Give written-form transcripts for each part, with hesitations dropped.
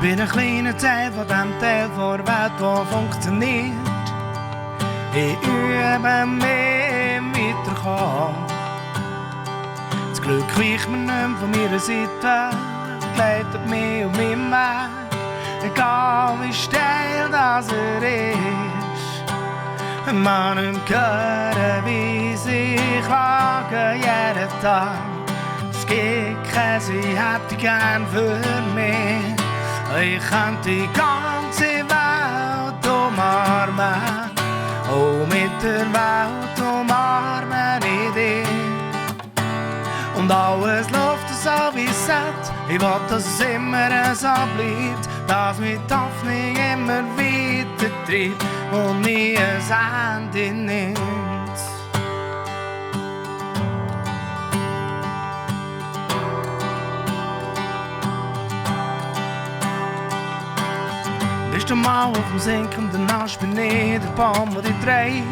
bin ein kleiner Teil von dem Teil der Welt, der funktioniert. Ich übe mich im Weiterkommen. Das Glück weicht mir nicht mehr von meiner Seite, begleitet mich auf meinem Weg, egal wie steil das ist. Man nicht hören, wie sie klagen jeden Tag. Es gibt kein, sie hätte gern für mich. Ich könnte die ganze Welt umarmen. Oh, mit der Welt umarme ich dich. Und alles läuft so wie es sollte. Ich will, dass es immer so bleibt, dass mich die Hoffnung immer weiter treibt und nie ein Ende nimmt. Bist du mal auf dem sinkenden Ast, bin ich der Baum, der dich dreht.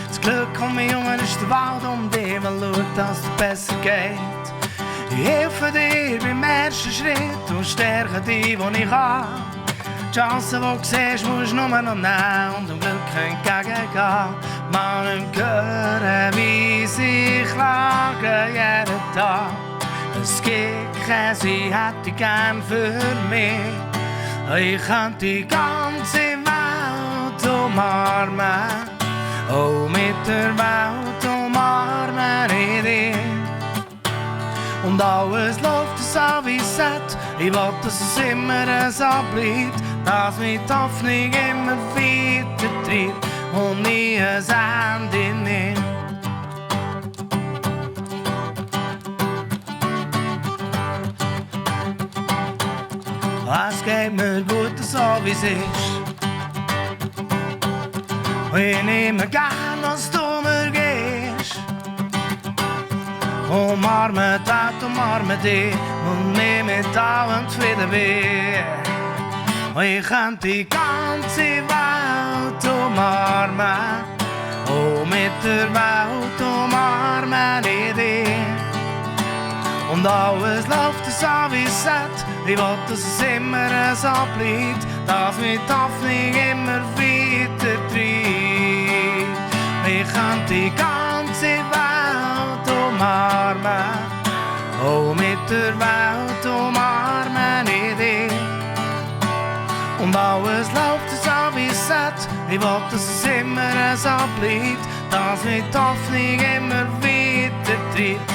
Das Glück um mich herum ist der Wald um dich, weil schaut, dass es besser geht. Ich helfe dir beim ersten Schritt und stärke dich, wo ich kann. Die Chancen, die du siehst, musst du nur noch nehmen und dem Glück entgegengehen. Man nicht hören, wie sie klagen jeden Tag. Es gibt keine, sie hätte gern für mich. Ich könnte die ganze Welt umarmen. Oh, mit der Welt umarme ich dich. Und alles läuft so wie es sollte. Ich will, dass es immer so bleibt, dass mich die Hoffnung immer weiter treibt und nie ein Ende nimmt. Es geht mir gut, so wie es ist. Und ich nehme gern, was du mir gibst. Umarme die Welt, umarme dich und mich mit allem zufrieden bin. Und ich könnte die ganze Welt umarmen. Oh, mit der Welt umarme ich dich. Und alles läuft so wie es sollte. Ich will, dass es immer so bleibt, dass mich die Hoffnung immer weiter treibt. Ich könnte die ganze Welt umarmen. Oh, mit der Welt umarme ich dich. Und alles läuft so wie es sollte. Ich will, dass es immer so bleibt, dass mich die Hoffnung immer weiter treibt